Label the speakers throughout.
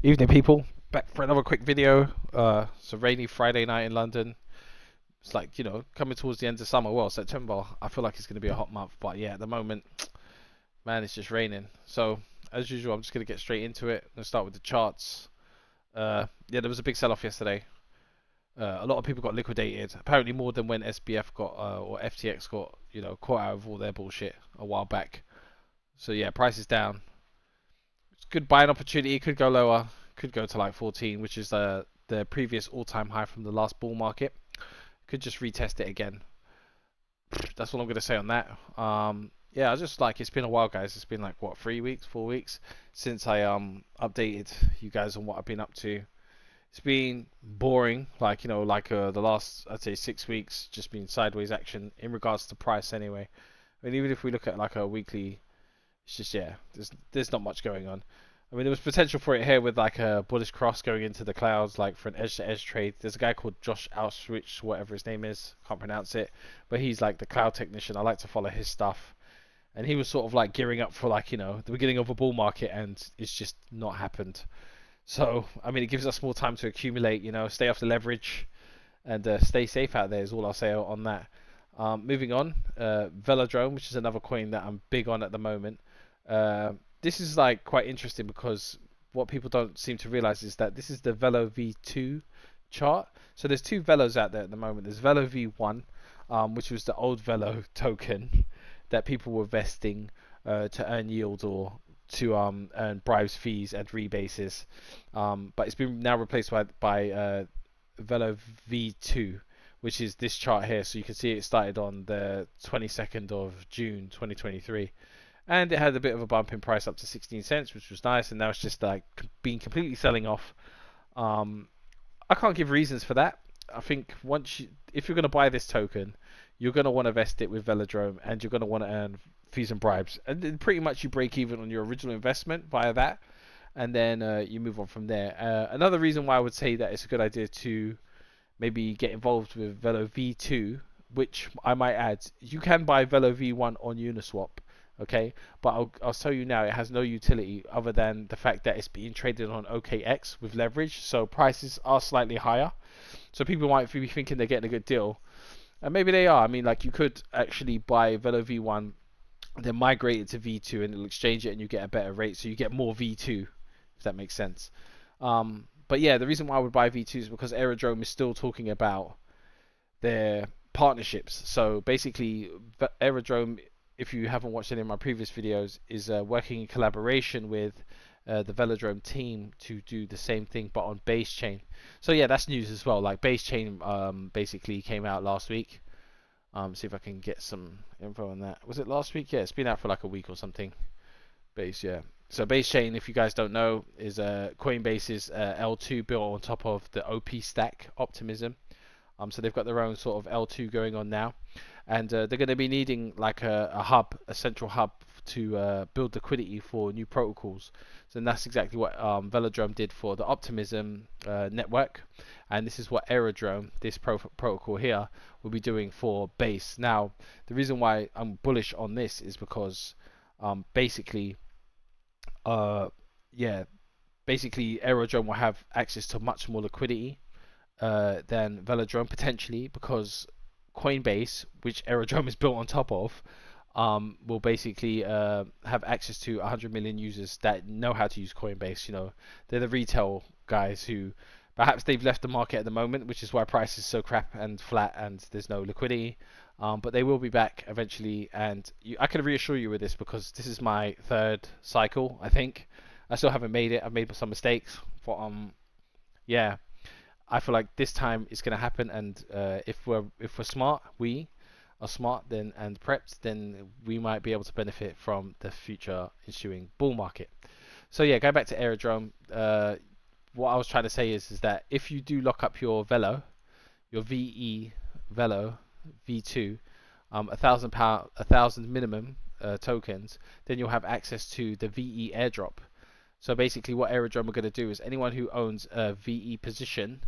Speaker 1: Evening, people. Back for another quick video. It's a rainy Friday night in London. It's like, coming towards the end of summer. Well, September, I feel like it's going to be a hot month. But yeah, at the moment, man, it's just raining. So, as usual, I'm just going to get straight into it. I'm going to start with the charts. Yeah, there was a big sell-off yesterday. A lot of people got liquidated. Apparently more than when SBF got, or FTX got, caught out of all their bullshit a while back. So yeah, price is down. It's a good buying opportunity. Could go lower. Could go to like 14, which is the previous all-time high from the last bull market. Could just retest it again. That's what I'm gonna say on that. Yeah, I just like it's been a while, guys. It's been like what 3 weeks, 4 weeks since I updated you guys on what I've been up to. It's been boring, like the last I'd say 6 weeks, just been sideways action in regards to price anyway. I mean, even if we look at like a weekly, it's just yeah, there's not much going on. I mean, there was potential for it here with like a bullish cross going into the clouds, like for an edge-to-edge trade. There's a guy called Sound.XYX, whatever his name is, can't pronounce it, but he's like the cloud technician. I like to follow his stuff, and he was sort of like gearing up for like the beginning of a bull market, and it's just not happened. So I mean, it gives us more time to accumulate, stay off the leverage, and stay safe out there. Is all I'll say on that. Moving on, Velodrome, which is another coin that I'm big on at the moment. Uh, this is like quite interesting because what people don't seem to realize is that this is the Velo V2 chart. So there's two Velos out there at the moment. There's Velo V1, which was the old Velo token that people were vesting to earn yield or to earn bribes, fees, and rebases. But it's been now replaced by Velo V2, which is this chart here. So you can see it started on the 22nd of June 2023, and it had a bit of a bump in price up to 16 cents, which was nice. And now it's just like been completely selling off. Um, I can't give reasons for that. I think if you're going to buy this token, you're going to want to vest it with Velodrome, and you're going to want to earn fees and bribes, and then pretty much you break even on your original investment via that, and then you move on from there. Another reason why I would say that it's a good idea to maybe get involved with Velo V2, which I might add, you can buy Velo V1 on Uniswap, okay? But I'll tell you now, it has no utility other than the fact that it's being traded on OKX with leverage, so prices are slightly higher. So people might be thinking they're getting a good deal, and maybe they are. I mean, like you could actually buy Velo V1, then migrate it to V2, and it'll exchange it, and you get a better rate, so you get more V2, if that makes sense. But yeah, the reason why I would buy V2 is because Aerodrome is still talking about their partnerships. So basically, Aerodrome, if you haven't watched any of my previous videos, is working in collaboration with the Velodrome team to do the same thing but on base chain. So yeah, that's news as well. Like base chain basically came out last week. See if I can get some info on that. Was it last week? Yeah, it's been out for like a week or something. Base, yeah. So base chain, if you guys don't know, is Coinbase's L2 built on top of the OP stack Optimism. So they've got their own sort of L2 going on now, and they're going to be needing like a hub, a central hub to build liquidity for new protocols. So that's exactly what Velodrome did for the Optimism network, and this is what Aerodrome, this protocol here, will be doing for Base. Now, the reason why I'm bullish on this is because basically, uh, yeah, basically Aerodrome will have access to much more liquidity than Velodrome potentially, because Coinbase, which Aerodrome is built on top of, will basically have access to 100 million users that know how to use Coinbase. They're the retail guys who perhaps they've left the market at the moment, which is why price is so crap and flat and there's no liquidity. But they will be back eventually, and I can reassure you with this because this is my third cycle. I think I still haven't made it. I've made some mistakes, but yeah, I feel like this time it's going to happen, and if we're smart, we are smart then and prepped, then we might be able to benefit from the future ensuing bull market. So yeah, going back to Aerodrome, what I was trying to say is that if you do lock up your Velo, your VE Velo V2, £1,000, 1,000 minimum tokens, then you'll have access to the VE Airdrop. So basically, what Aerodrome are going to do is anyone who owns a VE position,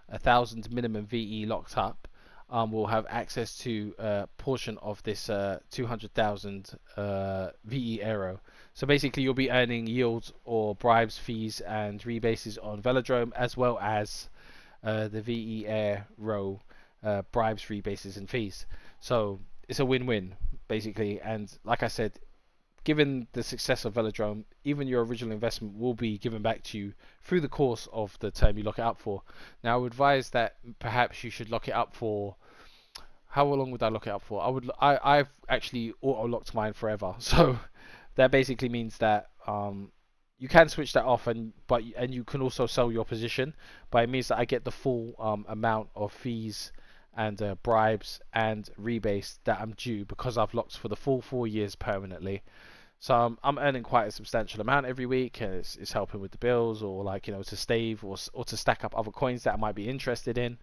Speaker 1: 1,000 minimum VE locked up, will have access to a portion of this 200,000 VE Aero. So basically, you'll be earning yields or bribes, fees, and rebases on Velodrome, as well as the VE Aero bribes, rebases, and fees. So it's a win-win basically. And like I said, given the success of Velodrome, even your original investment will be given back to you through the course of the term you lock it up for. Now, I would advise that perhaps you should lock it up for, how long would I lock it up for? I've actually auto locked mine forever. So that basically means that you can switch that off, and you can also sell your position, but it means that I get the full amount of fees and bribes and rebates that I'm due because I've locked for the full 4 years permanently. So I'm earning quite a substantial amount every week, and it's helping with the bills, or like, to stave or to stack up other coins that I might be interested in.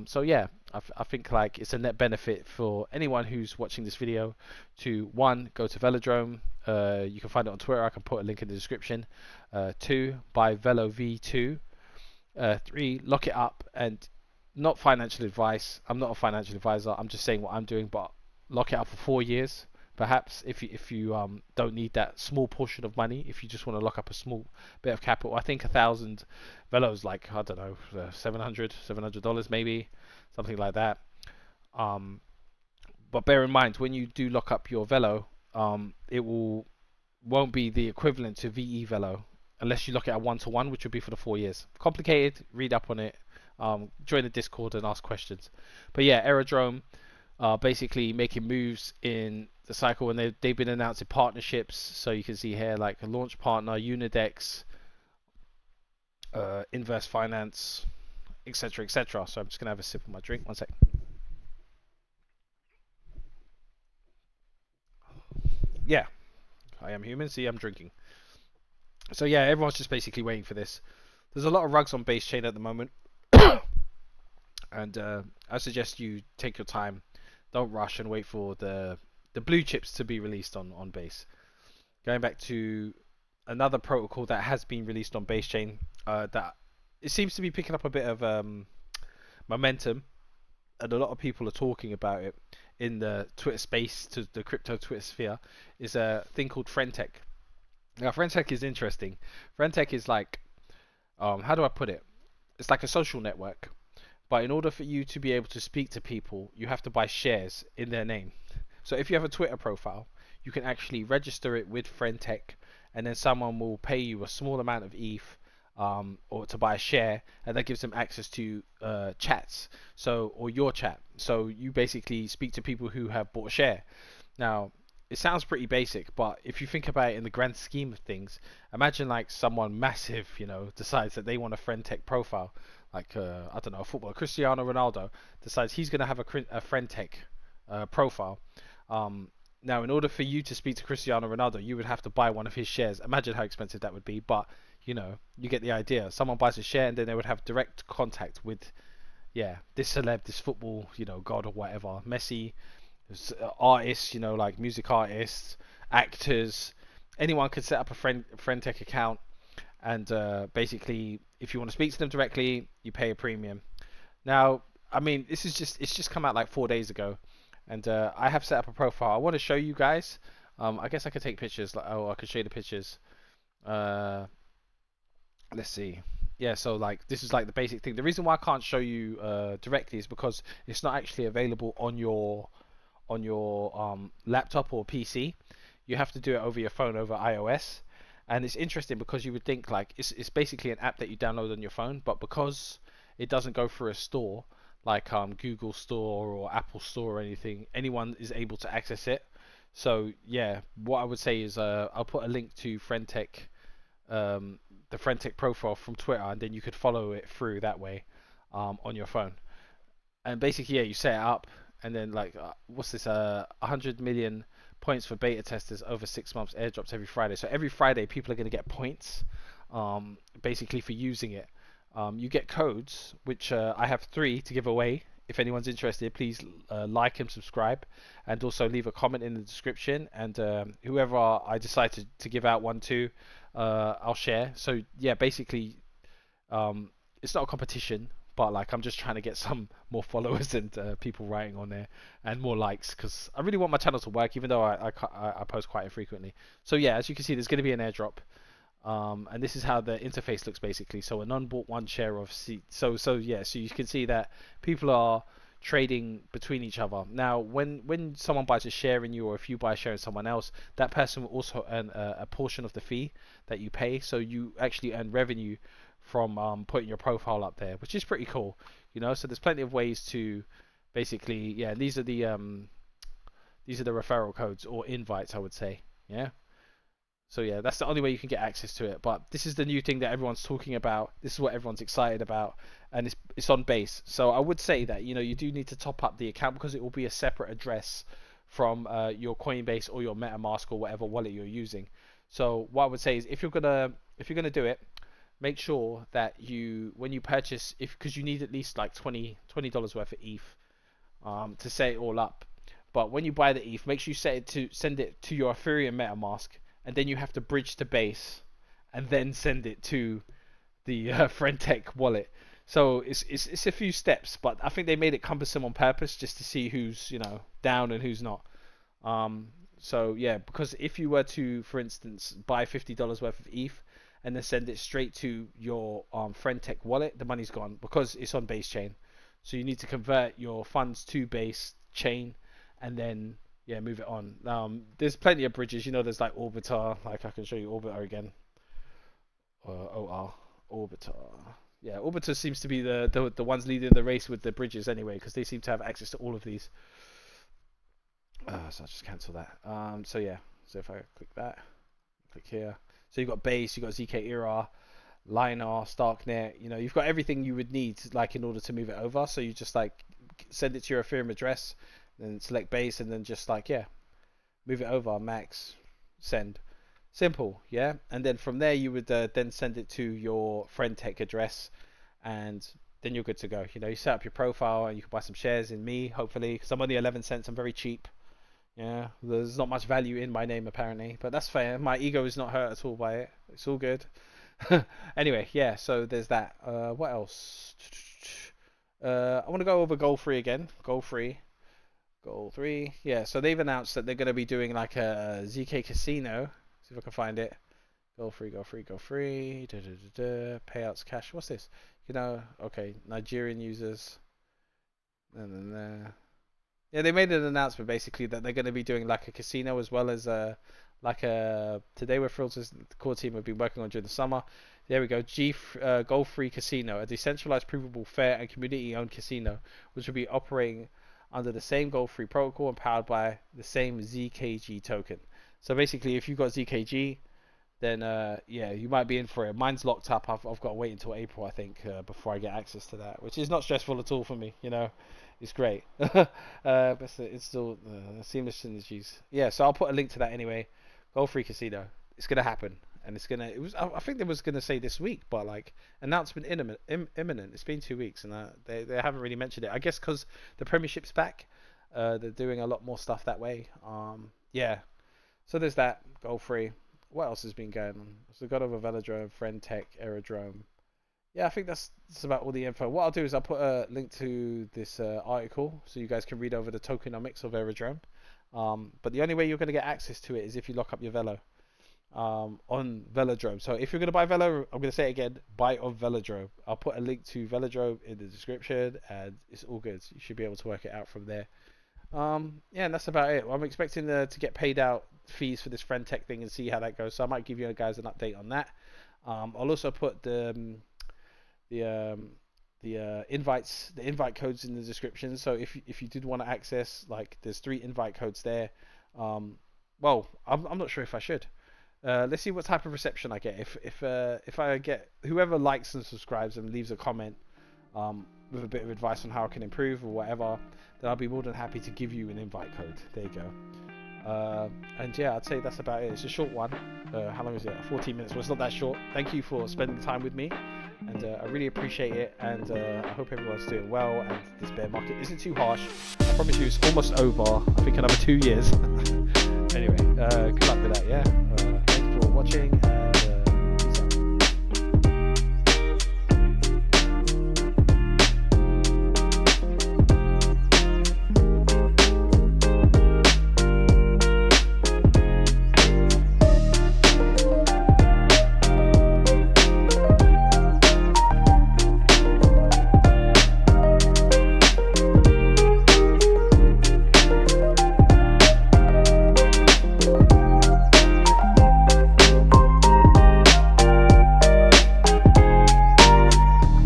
Speaker 1: So yeah, I think like it's a net benefit for anyone who's watching this video to, one, go to Velodrome. You can find it on Twitter. I can put a link in the description. 2, buy Velo V2. 3, lock it up. And not financial advice. I'm not a financial advisor. I'm just saying what I'm doing, but lock it up for 4 years. Perhaps if you don't need that small portion of money, if you just want to lock up a small bit of capital. I think 1,000 velos, like, I don't know, $700 maybe, something like that. But bear in mind, when you do lock up your velo, it won't be the equivalent to VE velo unless you lock it at 1-to-1, which would be for the 4 years. Complicated. Read up on it. Join the Discord and ask questions. But yeah, Aerodrome, basically making moves in the cycle, and they've been announcing partnerships. So you can see here, like, a launch partner, Unidex, Inverse Finance, etc., etc. So I'm just gonna have a sip of my drink. One sec. Yeah, I am human. See, I'm drinking. So yeah, everyone's just basically waiting for this. There's a lot of rugs on base chain at the moment, and I suggest you take your time. Don't rush and wait for the blue chips to be released on base. Going back to another protocol that has been released on base chain, that it seems to be picking up a bit of momentum, and a lot of people are talking about it in the Twitter space, to the crypto Twitter sphere, is a thing called FriendTech. Now, FriendTech is interesting. FriendTech is like, how do I put it? It's like a social network, but in order for you to be able to speak to people, you have to buy shares in their name. So if you have a Twitter profile, you can actually register it with FriendTech, and then someone will pay you a small amount of ETH, or to buy a share, and that gives them access to chats, or your chat. So you basically speak to people who have bought a share. Now, it sounds pretty basic, but if you think about it in the grand scheme of things, imagine like someone massive, decides that they want a FriendTech profile. Like, I don't know, a footballer, Cristiano Ronaldo, decides he's going to have a FriendTech profile. Now, in order for you to speak to Cristiano Ronaldo, you would have to buy one of his shares. Imagine how expensive that would be, but you get the idea. Someone buys a share, and then they would have direct contact with, this celeb, this football, god or whatever, Messi, artists, like music artists, actors. Anyone could set up a FriendTech account, and basically, if you want to speak to them directly, you pay a premium. Now, I mean, it's just come out like 4 days ago, and I have set up a profile. I want to show you guys. I guess I could take pictures. I could show you the pictures. Let's see. Yeah, so like this is like the basic thing. The reason why I can't show you directly is because it's not actually available on your laptop or PC. You have to do it over your phone, over iOS. And it's interesting because you would think like it's basically an app that you download on your phone, but because it doesn't go through a store like Google Store or Apple Store or anything, anyone is able to access it. So yeah, what I would say is I'll put a link to FriendTech, the FriendTech profile from Twitter, and then you could follow it through that way on your phone. And basically, yeah, you set it up, and then like what's this? 100 million points for beta testers over 6 months. Airdrops every Friday. So every Friday, people are going to get points, basically for using it. You get codes, which I have 3 to give away. If anyone's interested, please like and subscribe, and also leave a comment in the description. And whoever I decide to give out one to, I'll share. So yeah, basically, it's not a competition, but like I'm just trying to get some more followers and people writing on there and more likes, because I really want my channel to work, even though I post quite infrequently. So yeah, as you can see, there's going to be an airdrop. And this is how the interface looks basically. So a non-bought one share of C. So yeah, so you can see that people are trading between each other. Now, when someone buys a share in you, or if you buy a share in someone else, that person will also earn a portion of the fee that you pay. So you actually earn revenue from putting your profile up there, which is pretty cool. You know, so there's plenty of ways to basically, yeah, these are the referral codes or invites, I would say. Yeah. So yeah, that's the only way you can get access to it. But this is the new thing that everyone's talking about. This is what everyone's excited about, and it's on base. So I would say that, you know, you do need to top up the account, because it will be a separate address from your Coinbase or your MetaMask or whatever wallet you're using. So what I would say is, if you're gonna do it, make sure that when you purchase, because you need at least like $20 worth of ETH to set it all up. But when you buy the ETH, make sure you send it to your Ethereum MetaMask, and then you have to bridge to base, and then send it to the FriendTech wallet. So it's a few steps, but I think they made it cumbersome on purpose, just to see who's, you know, down and who's not. So yeah, because if you were to, for instance, buy $50 worth of ETH and then send it straight to your FriendTech wallet, the money's gone, because it's on base chain. So you need to convert your funds to base chain, and then yeah, move it on. There's plenty of bridges, you know. There's like Orbiter, like I can show you Orbiter again. Orbiter. Yeah, Orbiter seems to be the ones leading the race with the bridges anyway, because they seem to have access to all of these. So I'll just cancel that. So yeah, so if I click that, click here. So you've got base, you've got ZK Era, Liner, Starknet. You know, you've got everything you would need, like, in order to move it over. So you just like send it to your Ethereum address, then select base, and then just like, yeah, move it over, max, send. Simple, yeah. And then from there you would then send it to your FriendTech address, and then you're good to go. You know, you set up your profile, and you can buy some shares in me, hopefully, because I'm only 11 cents. I'm very cheap. Yeah, there's not much value in my name apparently, but that's fair. My ego is not hurt at all by it. It's all good. Anyway, yeah, so there's that. What else? I want to go over Goal Free again. Goal Free. Yeah, so they've announced that they're going to be doing like a ZK Casino. See if I can find it. Goal Free. Payouts cash. What's this? You know, okay, Nigerian users. Yeah, they made an announcement basically that they're going to be doing like a casino, as well as today we're thrilled as the core team have been working on during the summer. There we go, Goal Free Casino, a decentralized, provable, fair, and community-owned casino, which will be operating under the same Goal Free protocol and powered by the same ZKG token. So basically, if you've got ZKG, then yeah, you might be in for it. Mine's locked up. I've got to wait until April, I think, before I get access to that, which is not stressful at all for me. You know, it's great. But it's still seamless synergies. Yeah, so I'll put a link to that anyway. Goal Free Casino. It's gonna happen, and it's gonna. It was. I think they was gonna say this week, but like announcement imminent. It's been 2 weeks, and they haven't really mentioned it. I guess because the Premiership's back. They're doing a lot more stuff that way. Yeah. So there's that. Goal Free. What else has been going on? So we've got over Velodrome, FriendTech, Aerodrome. Yeah, I think that's about all the info. What I'll do is I'll put a link to this article so you guys can read over the tokenomics of Aerodrome. But the only way you're going to get access to it is if you lock up your Velo on Velodrome. So if you're going to buy Velo, I'm going to say it again, buy on Velodrome. I'll put a link to Velodrome in the description, and it's all good. You should be able to work it out from there. Yeah, and that's about it. I'm expecting to get paid out fees for this FriendTech thing and see how that goes. So I might give you guys an update on that. I'll also put the invite codes in the description. So if you did want to access, like, there's 3 invite codes there. Well, I'm not sure if I should. Let's see what type of reception I get. If I get whoever likes and subscribes and leaves a comment with a bit of advice on how I can improve or whatever, then I'll be more than happy to give you an invite code. There you go. And yeah, I'd say that's about it. It's a short one. How long is it? 14 minutes. Well, it's not that short. Thank you for spending time with me, and I really appreciate it. And I hope everyone's doing well, and this bear market isn't too harsh. I promise you, it's almost over. I think another 2 years. Anyway, good luck with that. Yeah. Thanks for watching. And